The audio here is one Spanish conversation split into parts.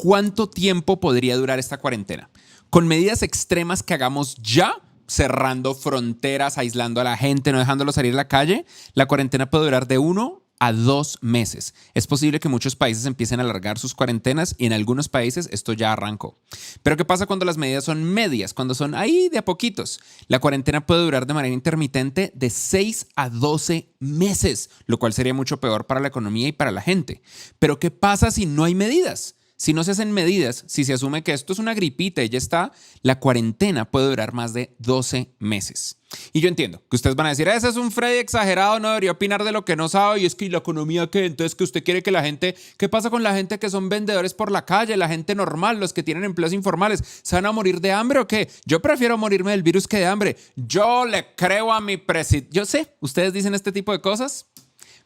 ¿cuánto tiempo podría durar esta cuarentena? Con medidas extremas que hagamos ya, cerrando fronteras, aislando a la gente, no dejándolo salir a la calle, la cuarentena puede durar de 1 a 2 meses. Es posible que muchos países empiecen a alargar sus cuarentenas y en algunos países esto ya arrancó. Pero ¿qué pasa cuando las medidas son medias? Cuando son ahí de a poquitos. La cuarentena puede durar de manera intermitente de 6 a 12 meses, lo cual sería mucho peor para la economía y para la gente. Pero ¿qué pasa si no hay medidas? Si no se hacen medidas, si se asume que esto es una gripita y ya está, la cuarentena puede durar más de 12 meses. Y yo entiendo que ustedes van a decir, ese es un Freddy exagerado, no debería opinar de lo que no sabe, y es que ¿y la economía qué? Entonces que usted quiere que la gente, ¿qué pasa con la gente que son vendedores por la calle, la gente normal, los que tienen empleos informales? ¿Se van a morir de hambre o qué? Yo prefiero morirme del virus que de hambre. Yo le creo a mi presidente. Yo sé, ustedes dicen este tipo de cosas.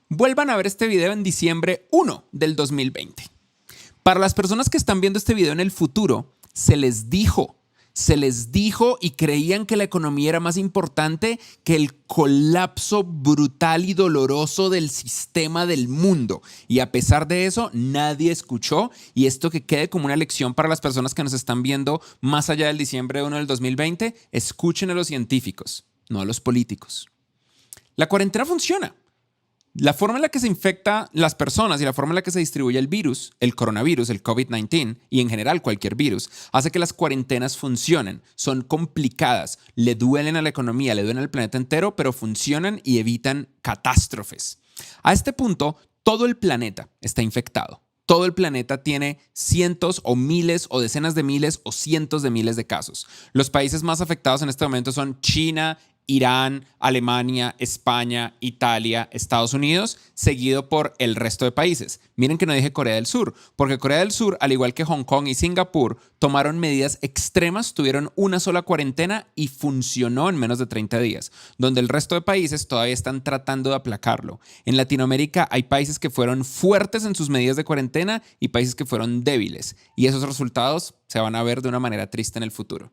Vuelvan a ver este video en diciembre 1 del 2020. Para las personas que están viendo este video en el futuro, se les dijo y creían que la economía era más importante que el colapso brutal y doloroso del sistema del mundo. Y a pesar de eso, nadie escuchó. Y esto que quede como una lección para las personas que nos están viendo más allá del diciembre 1 del 2020, escuchen a los científicos, no a los políticos. La cuarentena funciona. La forma en la que se infecta las personas y la forma en la que se distribuye el virus, el coronavirus, el COVID-19 y en general cualquier virus, hace que las cuarentenas funcionen. Son complicadas, le duelen a la economía, le duelen al planeta entero, pero funcionan y evitan catástrofes. A este punto, todo el planeta está infectado. Todo el planeta tiene cientos o miles o decenas de miles o cientos de miles de casos. Los países más afectados en este momento son China, Irán, Alemania, España, Italia, Estados Unidos, seguido por el resto de países. Miren que no dije Corea del Sur, porque Corea del Sur, al igual que Hong Kong y Singapur, tomaron medidas extremas, tuvieron una sola cuarentena y funcionó en menos de 30 días, donde el resto de países todavía están tratando de aplacarlo. En Latinoamérica hay países que fueron fuertes en sus medidas de cuarentena y países que fueron débiles, y esos resultados se van a ver de una manera triste en el futuro.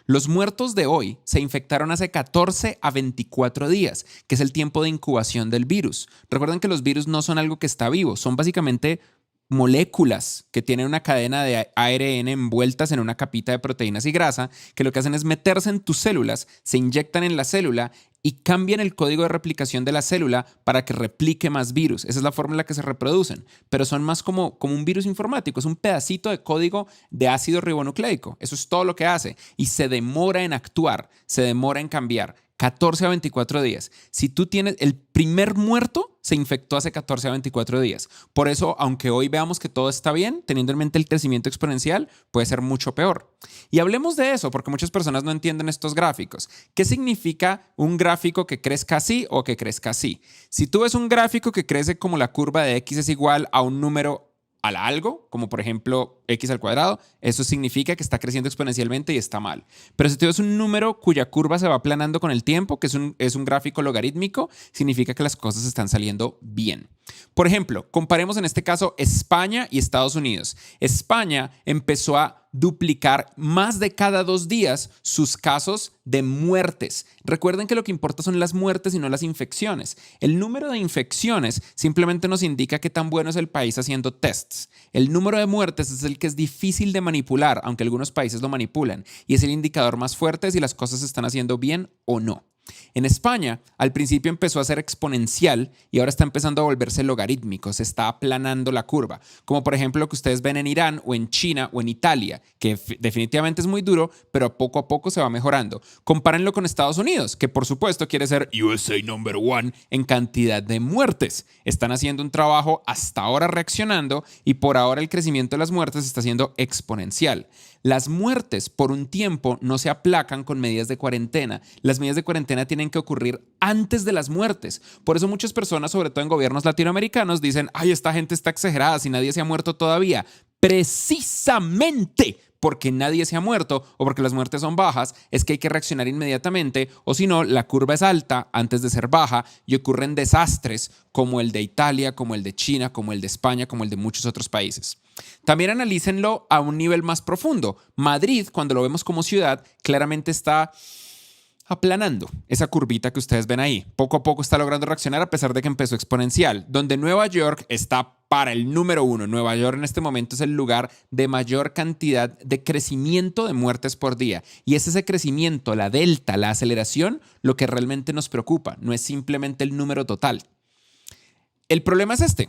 Los muertos de hoy se infectaron hace 14 a 24 días, que es el tiempo de incubación del virus. Recuerden que los virus no son algo que está vivo, son básicamente moléculas que tienen una cadena de ARN envueltas en una capita de proteínas y grasa, que lo que hacen es meterse en tus células, se inyectan en la célula y cambian el código de replicación de la célula para que replique más virus. Esa es la forma en la que se reproducen, pero son más como un virus informático, es un pedacito de código de ácido ribonucleico. Eso es todo lo que hace y se demora en actuar, se demora en cambiar. 14 a 24 días. Si tú tienes el primer muerto, se infectó hace 14 a 24 días. Por eso, aunque hoy veamos que todo está bien, teniendo en mente el crecimiento exponencial, puede ser mucho peor. Y hablemos de eso, porque muchas personas no entienden estos gráficos. ¿Qué significa un gráfico que crezca así o que crezca así? Si tú ves un gráfico que crece como la curva de x es igual a un número al algo, como por ejemplo x al cuadrado, eso significa que está creciendo exponencialmente y está mal. Pero si tú ves un número cuya curva se va aplanando con el tiempo, que es un gráfico logarítmico, significa que las cosas están saliendo bien. Por ejemplo, comparemos en este caso España y Estados Unidos. España empezó a duplicar más de cada 2 días sus casos de muertes. Recuerden que lo que importa son las muertes y no las infecciones. El número de infecciones simplemente nos indica qué tan bueno es el país haciendo tests. El número de muertes es el que es difícil de manipular, aunque algunos países lo manipulan, y es el indicador más fuerte de si las cosas se están haciendo bien o no. En España, al principio empezó a ser exponencial y ahora está empezando a volverse logarítmico, se está aplanando la curva, como por ejemplo lo que ustedes ven en Irán o en China o en Italia, que definitivamente es muy duro, pero poco a poco se va mejorando. Compárenlo con Estados Unidos, que por supuesto quiere ser USA number one en cantidad de muertes. Están haciendo un trabajo hasta ahora reaccionando y por ahora el crecimiento de las muertes está siendo exponencial. Las muertes por un tiempo no se aplacan con medidas de cuarentena. Las medidas de cuarentena tienen que ocurrir antes de las muertes. Por eso muchas personas, sobre todo en gobiernos latinoamericanos, dicen, ay, esta gente está exagerada si nadie se ha muerto todavía. Precisamente porque nadie se ha muerto o porque las muertes son bajas, es que hay que reaccionar inmediatamente, o si no, la curva es alta antes de ser baja y ocurren desastres como el de Italia, como el de China, como el de España, como el de muchos otros países. También analícenlo a un nivel más profundo. Madrid, cuando lo vemos como ciudad, claramente está aplanando esa curvita que ustedes ven ahí. Poco a poco está logrando reaccionar a pesar de que empezó exponencial, donde Nueva York está para el número uno. Nueva York en este momento es el lugar de mayor cantidad de crecimiento de muertes por día. Y es ese crecimiento, la delta, la aceleración, lo que realmente nos preocupa. No es simplemente el número total. El problema es este.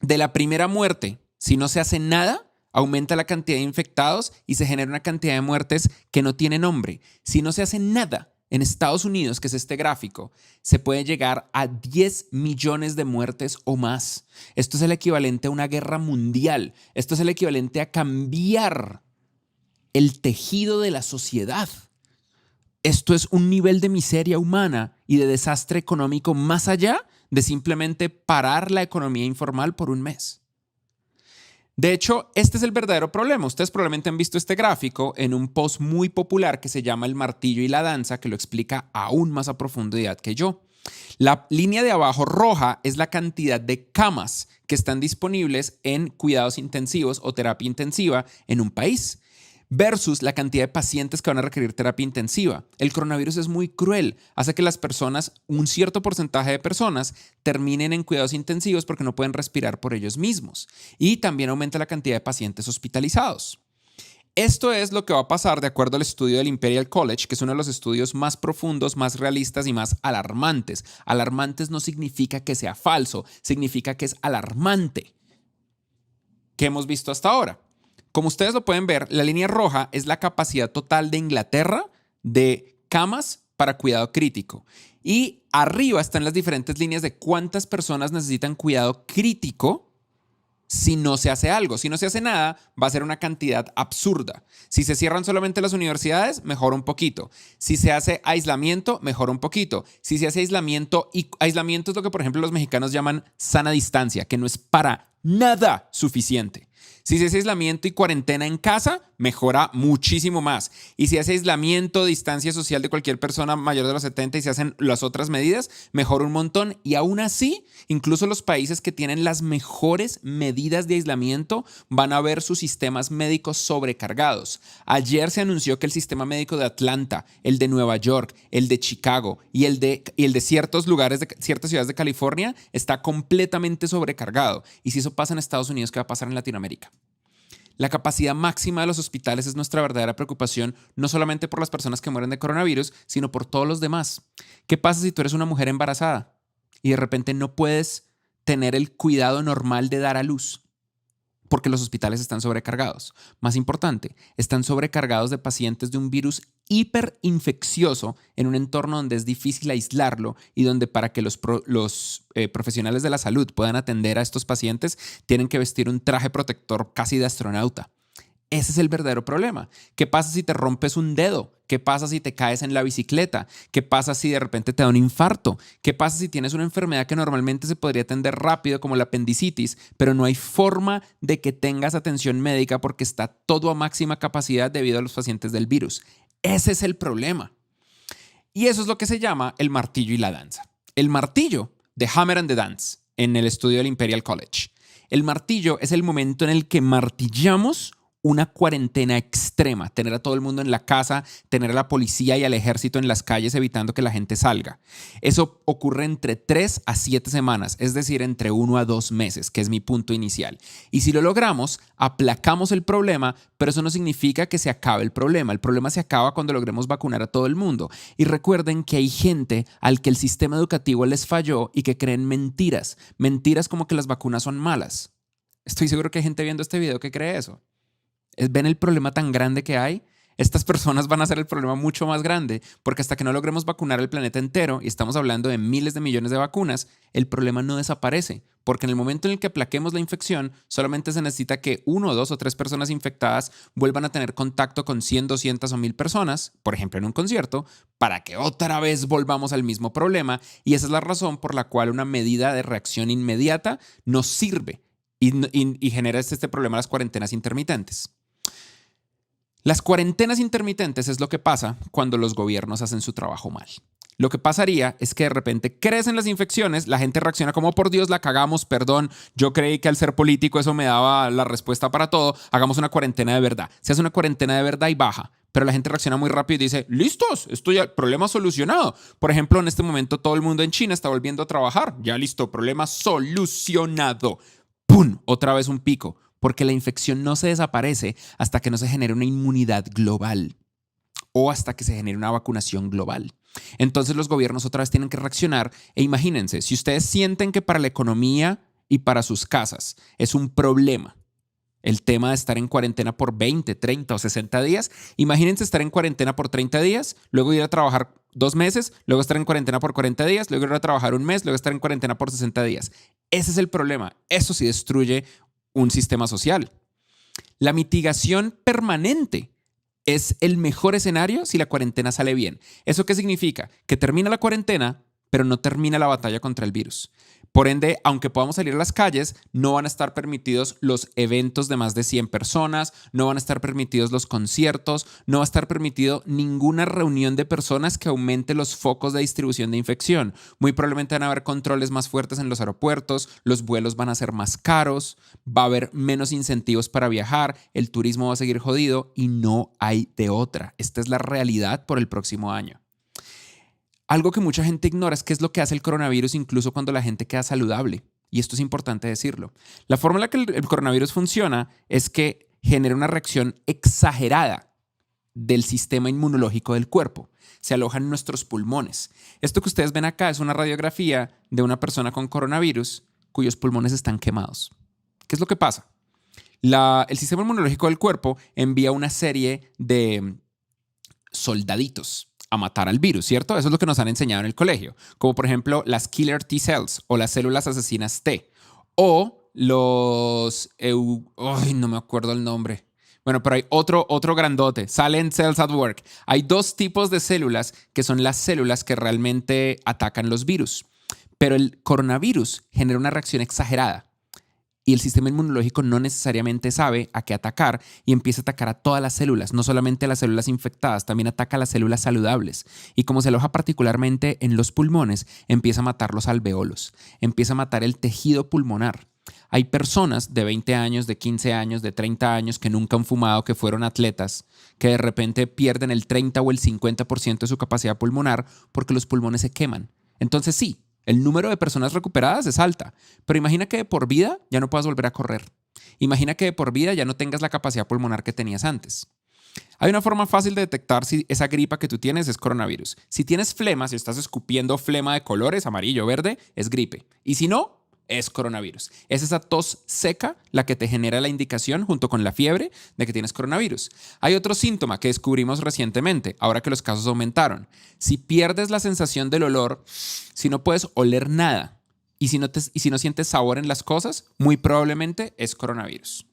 De la primera muerte, si no se hace nada, aumenta la cantidad de infectados y se genera una cantidad de muertes que no tiene nombre. Si no se hace nada en Estados Unidos, que es este gráfico, se puede llegar a 10 millones de muertes o más. Esto es el equivalente a una guerra mundial. Esto es el equivalente a cambiar el tejido de la sociedad. Esto es un nivel de miseria humana y de desastre económico más allá de simplemente parar la economía informal por un mes. De hecho, este es el verdadero problema. Ustedes probablemente han visto este gráfico en un post muy popular que se llama El martillo y la danza, que lo explica aún más a profundidad que yo. La línea de abajo roja es la cantidad de camas que están disponibles en cuidados intensivos o terapia intensiva en un país, versus la cantidad de pacientes que van a requerir terapia intensiva. El coronavirus es muy cruel, hace que las personas, un cierto porcentaje de personas, terminen en cuidados intensivos porque no pueden respirar por ellos mismos. Y también aumenta la cantidad de pacientes hospitalizados. Esto es lo que va a pasar de acuerdo al estudio del Imperial College, que es uno de los estudios más profundos, más realistas y más alarmantes. Alarmantes no significa que sea falso, significa que es alarmante. ¿Qué hemos visto hasta ahora? Como ustedes lo pueden ver, la línea roja es la capacidad total de Inglaterra de camas para cuidado crítico. Y arriba están las diferentes líneas de cuántas personas necesitan cuidado crítico si no se hace algo. Si no se hace nada, va a ser una cantidad absurda. Si se cierran solamente las universidades, mejora un poquito. Si se hace aislamiento, mejora un poquito. Si se hace aislamiento, y aislamiento es lo que, por ejemplo, los mexicanos llaman sana distancia, que no es para nada suficiente. Si se hace aislamiento y cuarentena en casa, mejora muchísimo más. Y si hace aislamiento, distancia social de cualquier persona mayor de los 70 y se hacen las otras medidas, mejora un montón. Y aún así, incluso los países que tienen las mejores medidas de aislamiento van a ver sus sistemas médicos sobrecargados. Ayer se anunció que el sistema médico de Atlanta, el de Nueva York, el de Chicago y el de ciertos lugares, de ciertas ciudades de California, está completamente sobrecargado. Y si eso pasa en Estados Unidos, ¿qué va a pasar en Latinoamérica? La capacidad máxima de los hospitales es nuestra verdadera preocupación, no solamente por las personas que mueren de coronavirus, sino por todos los demás. ¿Qué pasa si tú eres una mujer embarazada y de repente no puedes tener el cuidado normal de dar a luz? Porque los hospitales están sobrecargados. Más importante, están sobrecargados de pacientes de un virus hiperinfeccioso en un entorno donde es difícil aislarlo y donde para que los profesionales de la salud puedan atender a estos pacientes tienen que vestir un traje protector casi de astronauta. Ese es el verdadero problema. ¿Qué pasa si te rompes un dedo? ¿Qué pasa si te caes en la bicicleta? ¿Qué pasa si de repente te da un infarto? ¿Qué pasa si tienes una enfermedad que normalmente se podría atender rápido como la apendicitis, pero no hay forma de que tengas atención médica porque está todo a máxima capacidad debido a los pacientes del virus? Ese es el problema. Y eso es lo que se llama el martillo y la danza. El martillo, The Hammer and the Dance, en el estudio del Imperial College. El martillo es el momento en el que martillamos una cuarentena extrema, tener a todo el mundo en la casa, tener a la policía y al ejército en las calles evitando que la gente salga. Eso ocurre entre 3 a 7 semanas, es decir, entre 1 a 2 meses, que es mi punto inicial. Y si lo logramos, aplacamos el problema, pero eso no significa que se acabe el problema. El problema se acaba cuando logremos vacunar a todo el mundo. Y recuerden que hay gente al que el sistema educativo les falló y que creen mentiras. Mentiras como que las vacunas son malas. Estoy seguro que hay gente viendo este video que cree eso. ¿Ven el problema tan grande que hay? Estas personas van a hacer el problema mucho más grande porque hasta que no logremos vacunar el planeta entero, y estamos hablando de miles de millones de vacunas, el problema no desaparece. Porque en el momento en el que aplaquemos la infección, solamente se necesita que 1, 2 o 3 personas infectadas vuelvan a tener contacto con 100, 200 o 1000 personas, por ejemplo en un concierto, para que otra vez volvamos al mismo problema. Y esa es la razón por la cual una medida de reacción inmediata nos sirve y genera este problema de las cuarentenas intermitentes. Las cuarentenas intermitentes es lo que pasa cuando los gobiernos hacen su trabajo mal. Lo que pasaría es que de repente crecen las infecciones, la gente reacciona como por Dios, la cagamos, perdón, yo creí que al ser político eso me daba la respuesta para todo, hagamos una cuarentena de verdad. Se hace una cuarentena de verdad y baja. pero la gente reacciona muy rápido y dice, listos, esto ya, problema solucionado. Por ejemplo, en este momento todo el mundo en China está volviendo a trabajar. Ya listo, problema solucionado. ¡Pum! Otra vez un pico, porque la infección no se desaparece hasta que no se genere una inmunidad global o hasta que se genere una vacunación global. Entonces los gobiernos otra vez tienen que reaccionar e imagínense, si ustedes sienten que para la economía y para sus casas es un problema el tema de estar en cuarentena por 20, 30 o 60 días. Imagínense estar en cuarentena por 30 días, luego ir a trabajar 2 meses, luego estar en cuarentena por 40 días, luego ir a trabajar un mes, luego estar en cuarentena por 60 días. Ese es el problema. Eso sí destruye un sistema social. La mitigación permanente es el mejor escenario si la cuarentena sale bien. ¿Eso qué significa? Que termina la cuarentena, pero no termina la batalla contra el virus. Por ende, aunque podamos salir a las calles, no van a estar permitidos los eventos de más de 100 personas, no van a estar permitidos los conciertos, no va a estar permitido ninguna reunión de personas que aumente los focos de distribución de infección. Muy probablemente van a haber controles más fuertes en los aeropuertos, los vuelos van a ser más caros, va a haber menos incentivos para viajar, el turismo va a seguir jodido y no hay de otra. Esta es la realidad por el próximo año. Algo que mucha gente ignora es qué es lo que hace el coronavirus incluso cuando la gente queda saludable. Y esto es importante decirlo. La forma en la que el coronavirus funciona es que genera una reacción exagerada del sistema inmunológico del cuerpo. Se aloja en nuestros pulmones. Esto que ustedes ven acá es una radiografía de una persona con coronavirus cuyos pulmones están quemados. ¿Qué es lo que pasa? El sistema inmunológico del cuerpo envía una serie de soldaditos a matar al virus, ¿cierto? Eso es lo que nos han enseñado en el colegio, como por ejemplo las killer T cells o las células asesinas T o los no me acuerdo el nombre. Bueno, pero hay otro grandote, silent cells at work. Hay 2 tipos de células que son las células que realmente atacan los virus, pero el coronavirus genera una reacción exagerada. Y el sistema inmunológico no necesariamente sabe a qué atacar y empieza a atacar a todas las células, no solamente a las células infectadas, también ataca a las células saludables. Y como se aloja particularmente en los pulmones, empieza a matar los alveolos, empieza a matar el tejido pulmonar. Hay personas de 20 años, de 15 años, de 30 años que nunca han fumado, que fueron atletas, que de repente pierden el 30 o el 50% de su capacidad pulmonar porque los pulmones se queman. Entonces sí, el número de personas recuperadas es alta, pero imagina que de por vida ya no puedas volver a correr. Imagina que de por vida ya no tengas la capacidad pulmonar que tenías antes. Hay una forma fácil de detectar si esa gripa que tú tienes es coronavirus. Si tienes flema, si estás escupiendo flema de colores, amarillo o verde, es gripe. Y si no, es coronavirus. Es esa tos seca la que te genera la indicación junto con la fiebre de que tienes coronavirus. Hay otro síntoma que descubrimos recientemente, ahora que los casos aumentaron. Si pierdes la sensación del olor, si no puedes oler nada y si no sientes sabor en las cosas, muy probablemente es coronavirus.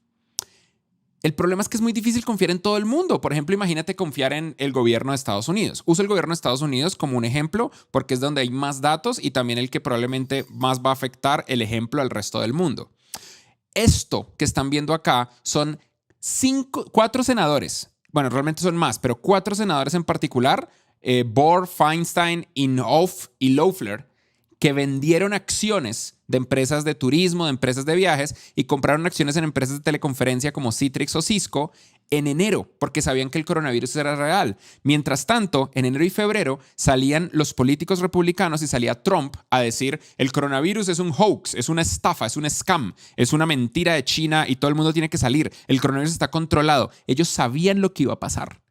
El problema es que es muy difícil confiar en todo el mundo. Por ejemplo, imagínate confiar en el gobierno de Estados Unidos. Uso el gobierno de Estados Unidos como un ejemplo porque es donde hay más datos y también el que probablemente más va a afectar el ejemplo al resto del mundo. Esto que están viendo acá son 4 senadores. Bueno, realmente son más, pero 4 senadores en particular, Bohr, Feinstein, Inhofe y Loeffler, que vendieron acciones de empresas de turismo, de empresas de viajes y compraron acciones en empresas de teleconferencia como Citrix o Cisco en enero porque sabían que el coronavirus era real. Mientras tanto, en enero y febrero salían los políticos republicanos y salía Trump a decir el coronavirus es un hoax, es una estafa, es un scam, es una mentira de China y todo el mundo tiene que salir. El coronavirus está controlado. Ellos sabían lo que iba a pasar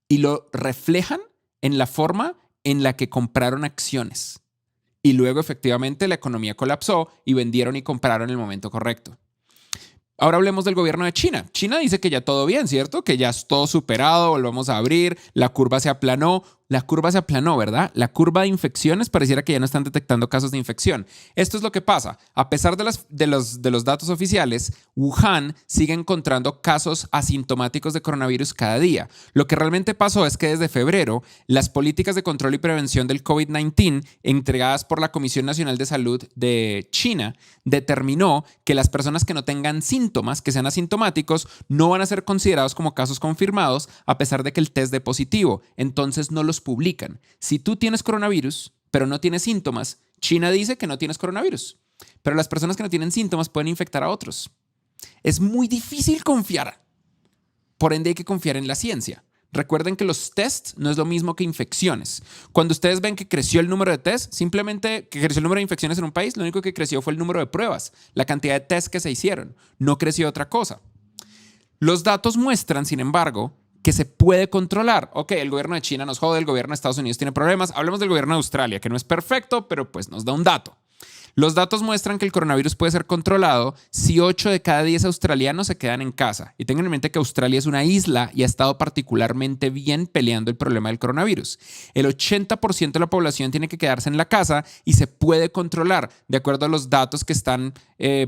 y lo reflejan en la forma en la que compraron acciones. Y luego efectivamente la economía colapsó y vendieron y compraron en el momento correcto. Ahora hablemos del gobierno de China. China dice que ya todo bien, ¿cierto? Que ya es todo superado, volvamos a abrir, la curva se aplanó. La curva se aplanó, ¿verdad? La curva de infecciones pareciera que ya no están detectando casos de infección. Esto es lo que pasa. A pesar de los datos oficiales, Wuhan sigue encontrando casos asintomáticos de coronavirus cada día. Lo que realmente pasó es que desde febrero, las políticas de control y prevención del COVID-19 entregadas por la Comisión Nacional de Salud de China determinó que las personas que no tengan síntomas, que sean asintomáticos, no van a ser considerados como casos confirmados a pesar de que el test dé positivo. Entonces no los publican. Si tú tienes coronavirus, pero no tienes síntomas, China dice que no tienes coronavirus. Pero las personas que no tienen síntomas pueden infectar a otros. Es muy difícil confiar. Por ende hay que confiar en la ciencia. Recuerden que los tests no es lo mismo que infecciones. Cuando ustedes ven que creció el número de tests, simplemente que creció el número de infecciones en un país, lo único que creció fue el número de pruebas, la cantidad de tests que se hicieron. No creció otra cosa. Los datos muestran, sin embargo, que se puede controlar. Ok, el gobierno de China nos jode, el gobierno de Estados Unidos tiene problemas. Hablemos del gobierno de Australia, que no es perfecto, pero pues nos da un dato. Los datos muestran que el coronavirus puede ser controlado si 8 de cada 10 australianos se quedan en casa. Y tengan en mente que Australia es una isla y ha estado particularmente bien peleando el problema del coronavirus. El 80% de la población tiene que quedarse en la casa y se puede controlar de acuerdo a los datos que están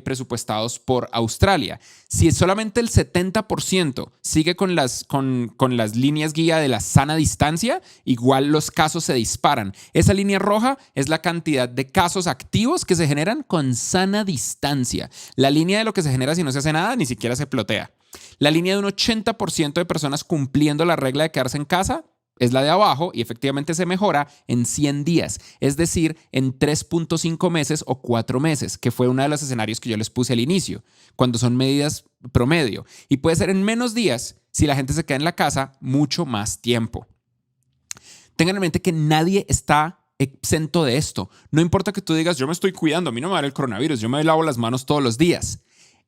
presupuestados por Australia. Si solamente el 70% sigue con las líneas guía de la sana distancia, igual los casos se disparan. Esa línea roja es la cantidad de casos activos que se generan con sana distancia. La línea de lo que se genera si no se hace nada ni siquiera se plotea. La línea de un 80% de personas cumpliendo la regla de quedarse en casa es la de abajo y efectivamente se mejora en 100 días, es decir, en 3.5 meses o 4 meses, que fue uno de los escenarios que yo les puse al inicio, cuando son medidas promedio. Y puede ser en menos días si la gente se queda en la casa mucho más tiempo. Tengan en mente que nadie está exento de esto. No importa que tú digas, yo me estoy cuidando, a mí no me va a dar el coronavirus, yo me lavo las manos todos los días.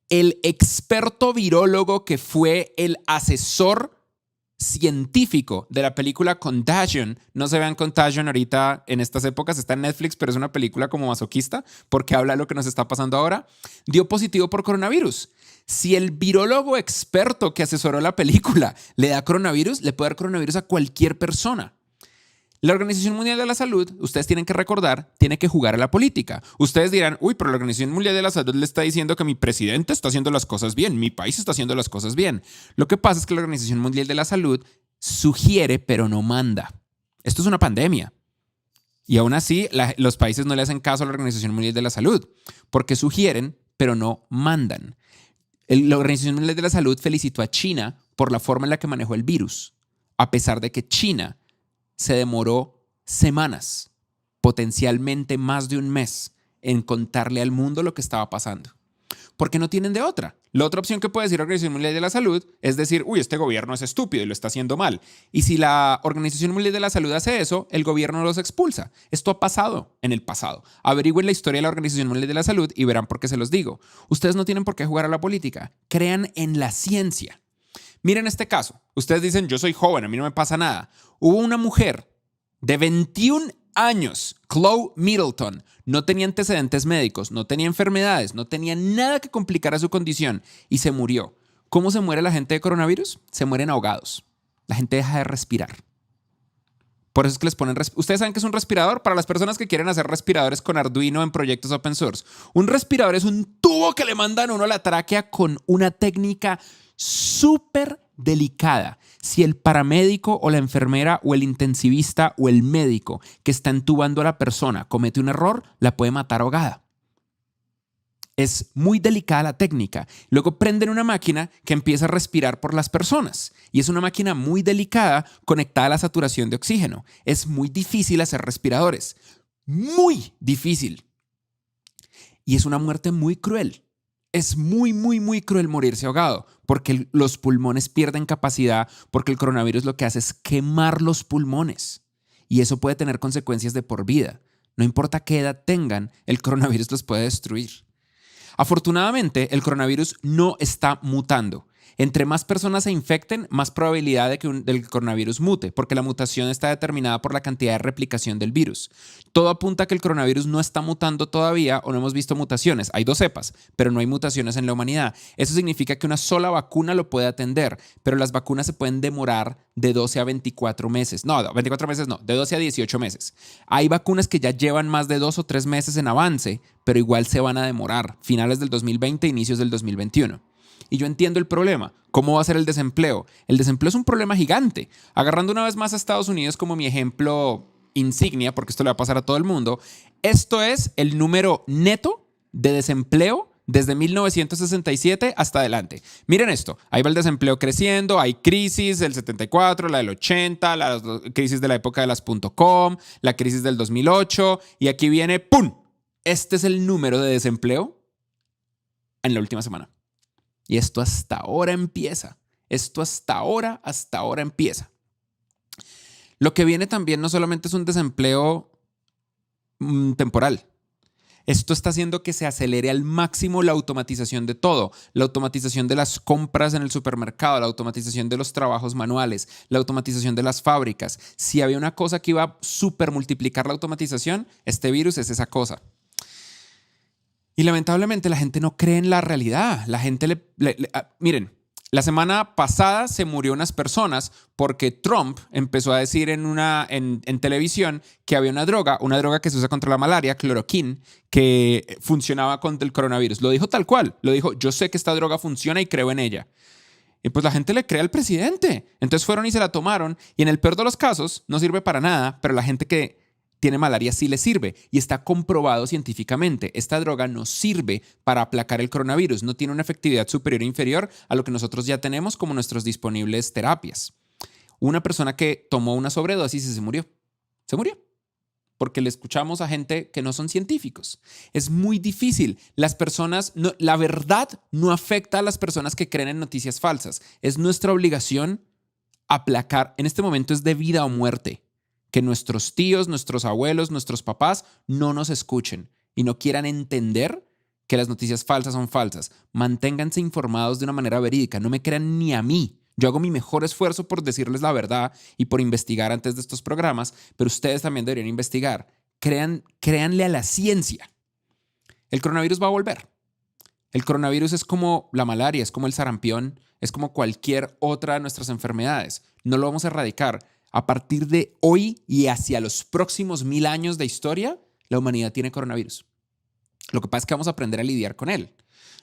El experto virólogo que fue el asesor científico de la película Contagion, no se vean Contagion ahorita en estas épocas, está en Netflix, pero es una película como masoquista porque habla de lo que nos está pasando ahora, dio positivo por coronavirus. Si el virólogo experto que asesoró la película le da coronavirus, le puede dar coronavirus a cualquier persona. La Organización Mundial de la Salud, ustedes tienen que recordar, tiene que jugar a la política. Ustedes dirán, uy, pero la Organización Mundial de la Salud le está diciendo que mi presidente está haciendo las cosas bien, mi país está haciendo las cosas bien. Lo que pasa es que la Organización Mundial de la Salud sugiere, pero no manda. Esto es una pandemia. Y aún así, los países no le hacen caso a la Organización Mundial de la Salud, porque sugieren, pero no mandan. La Organización Mundial de la Salud felicitó a China por la forma en la que manejó el virus, a pesar de que China se demoró semanas, potencialmente más de un mes, en contarle al mundo lo que estaba pasando. Porque no tienen de otra. La otra opción que puede decir la Organización Mundial de la Salud es decir, uy, este gobierno es estúpido y lo está haciendo mal. Y si la Organización Mundial de la Salud hace eso, el gobierno los expulsa. Esto ha pasado en el pasado. Averigüen la historia de la Organización Mundial de la Salud y verán por qué se los digo. Ustedes no tienen por qué jugar a la política. Crean en la ciencia. Miren este caso. Ustedes dicen, yo soy joven, a mí no me pasa nada. Hubo una mujer de 21 años, Chloe Middleton, no tenía antecedentes médicos, no tenía enfermedades, no tenía nada que complicara su condición y se murió. ¿Cómo se muere la gente de coronavirus? Se mueren ahogados. La gente deja de respirar. Por eso es que les ponen... ¿Ustedes saben qué es un respirador? Para las personas que quieren hacer respiradores con Arduino en proyectos open source. Un respirador es un tubo que le mandan a uno a la tráquea con una técnica súper delicada. Si el paramédico o la enfermera o el intensivista o el médico que está entubando a la persona comete un error, la puede matar ahogada. Es muy delicada la técnica. Luego prenden una máquina que empieza a respirar por las personas. Y es una máquina muy delicada conectada a la saturación de oxígeno. Es muy difícil hacer respiradores. Muy difícil. Y es una muerte muy cruel. Es muy, muy, muy cruel morirse ahogado porque los pulmones pierden capacidad porque el coronavirus lo que hace es quemar los pulmones. Y eso puede tener consecuencias de por vida. No importa qué edad tengan, el coronavirus los puede destruir. Afortunadamente, el coronavirus no está mutando. Entre más personas se infecten, más probabilidad de que el coronavirus mute, porque la mutación está determinada por la cantidad de replicación del virus. Todo apunta a que el coronavirus no está mutando todavía o no hemos visto mutaciones. Hay 2 cepas, pero no hay mutaciones en la humanidad. Eso significa que una sola vacuna lo puede atender, pero las vacunas se pueden demorar de 12 a 24 meses. No, 24 meses no, de 12 a 18 meses. Hay vacunas que ya llevan más de 2 o 3 meses en avance, pero igual se van a demorar, finales del 2020, inicios del 2021. Y yo entiendo el problema. ¿Cómo va a ser el desempleo? El desempleo es un problema gigante. Agarrando una vez más a Estados Unidos como mi ejemplo insignia, porque esto le va a pasar a todo el mundo, esto es el número neto de desempleo desde 1967 hasta adelante. Miren esto, ahí va el desempleo creciendo, hay crisis del 74, la del 80, la crisis de la época de las .com, la crisis del 2008 y aquí viene ¡pum! Este es el número de desempleo en la última semana. Y esto hasta ahora empieza. Esto hasta ahora empieza. Lo que viene también no solamente es un desempleo temporal. Esto está haciendo que se acelere al máximo la automatización de todo, la automatización de las compras en el supermercado, la automatización de los trabajos manuales, la automatización de las fábricas. Si había una cosa que iba a super multiplicar la automatización, este virus es esa cosa. Y lamentablemente la gente no cree en la realidad. La gente miren, la semana pasada se murió unas personas porque Trump empezó a decir en televisión que había una droga que se usa contra la malaria, cloroquina, que funcionaba contra el coronavirus. Lo dijo tal cual. Lo dijo, yo sé que esta droga funciona y creo en ella. Y pues la gente le cree al presidente. Entonces fueron y se la tomaron. Y en el peor de los casos no sirve para nada, pero la gente que tiene malaria sí le sirve y está comprobado científicamente. Esta droga no sirve para aplacar el coronavirus, no tiene una efectividad superior o inferior a lo que nosotros ya tenemos como nuestras disponibles terapias. Una persona que tomó una sobredosis y se murió. Se murió. Porque le escuchamos a gente que no son científicos. Es muy difícil. La verdad no afecta a las personas que creen en noticias falsas. Es nuestra obligación aplacar. En este momento es de vida o muerte. Que nuestros tíos, nuestros abuelos, nuestros papás no nos escuchen y no quieran entender que las noticias falsas son falsas. Manténganse informados de una manera verídica. No me crean ni a mí. Yo hago mi mejor esfuerzo por decirles la verdad y por investigar antes de estos programas, pero ustedes también deberían investigar. Créanle a la ciencia. El coronavirus va a volver. El coronavirus es como la malaria, es como el sarampión, es como cualquier otra de nuestras enfermedades. No lo vamos a erradicar. A partir de hoy y hacia los próximos 1000 años de historia, la humanidad tiene coronavirus. Lo que pasa es que vamos a aprender a lidiar con él.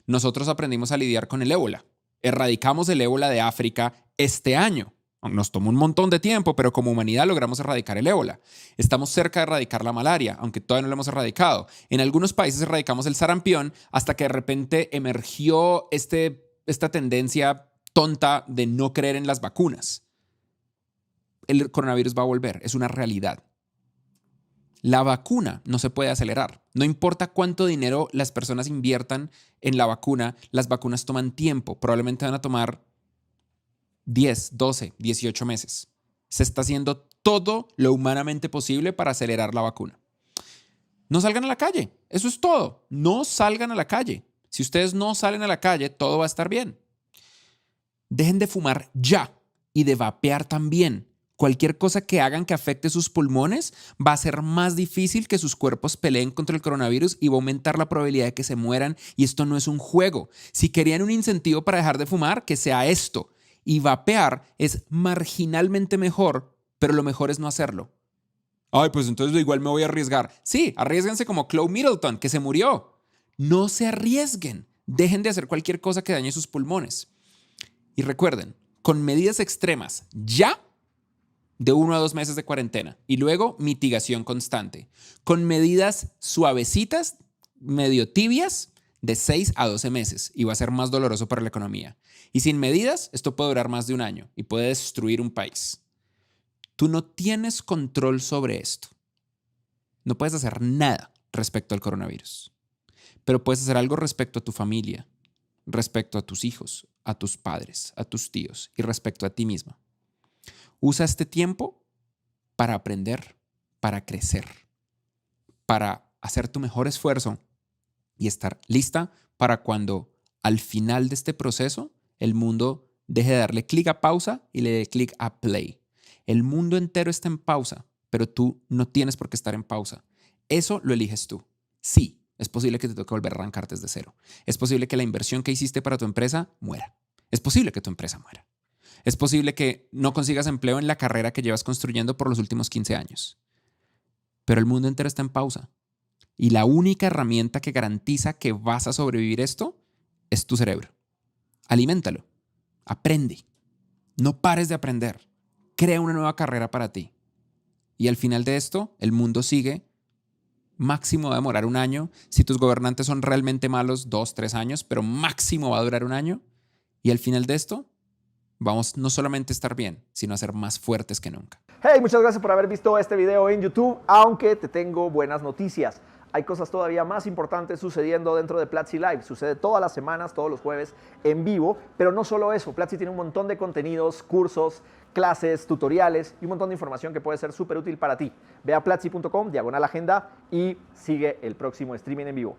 Nosotros aprendimos a lidiar con el ébola. Erradicamos el ébola de África este año. Nos tomó un montón de tiempo, pero como humanidad logramos erradicar el ébola. Estamos cerca de erradicar la malaria, aunque todavía no lo hemos erradicado. En algunos países erradicamos el sarampión hasta que de repente emergió esta tendencia tonta de no creer en las vacunas. El coronavirus va a volver, es una realidad. La vacuna no se puede acelerar. No importa cuánto dinero las personas inviertan en la vacuna, las vacunas toman tiempo. Probablemente van a tomar 10, 12, 18 meses. Se está haciendo todo lo humanamente posible para acelerar la vacuna. No salgan a la calle. Eso es todo. No salgan a la calle. Si ustedes no salen a la calle, todo va a estar bien. Dejen de fumar ya y de vapear también. Cualquier cosa que hagan que afecte sus pulmones va a ser más difícil que sus cuerpos peleen contra el coronavirus y va a aumentar la probabilidad de que se mueran. Y esto no es un juego. Si querían un incentivo para dejar de fumar, que sea esto. Y vapear es marginalmente mejor, pero lo mejor es no hacerlo. Ay, pues entonces igual me voy a arriesgar. Sí, arriésguense como Chloe Middleton, que se murió. No se arriesguen. Dejen de hacer cualquier cosa que dañe sus pulmones. Y recuerden, con medidas extremas, ya de 1 a 2 meses de cuarentena y luego mitigación constante. Con medidas suavecitas, medio tibias, de 6 a 12 meses y va a ser más doloroso para la economía. Y sin medidas, esto puede durar más de un año y puede destruir un país. Tú no tienes control sobre esto. No puedes hacer nada respecto al coronavirus, pero puedes hacer algo respecto a tu familia, respecto a tus hijos, a tus padres, a tus tíos y respecto a ti misma. Usa este tiempo para aprender, para crecer, para hacer tu mejor esfuerzo y estar lista para cuando al final de este proceso el mundo deje de darle clic a pausa y le dé clic a play. El mundo entero está en pausa, pero tú no tienes por qué estar en pausa. Eso lo eliges tú. Sí, es posible que te toque volver a arrancar desde cero. Es posible que la inversión que hiciste para tu empresa muera. Es posible que tu empresa muera. Es posible que no consigas empleo en la carrera que llevas construyendo por los últimos 15 años. Pero el mundo entero está en pausa. Y la única herramienta que garantiza que vas a sobrevivir esto es tu cerebro. Aliméntalo. Aprende. No pares de aprender. Crea una nueva carrera para ti. Y al final de esto, el mundo sigue. Máximo va a demorar un año. Si tus gobernantes son realmente malos, 2, 3 años, pero máximo va a durar un año. Y al final de esto, vamos no solamente a estar bien, sino a ser más fuertes que nunca. Hey, muchas gracias por haber visto este video en YouTube, aunque te tengo buenas noticias. hay cosas todavía más importantes sucediendo dentro de Platzi Live. Sucede todas las semanas, todos los jueves en vivo, pero no solo eso. Platzi tiene un montón de contenidos, cursos, clases, tutoriales y un montón de información que puede ser súper útil para ti. Ve a platzi.com/agenda y sigue el próximo streaming en vivo.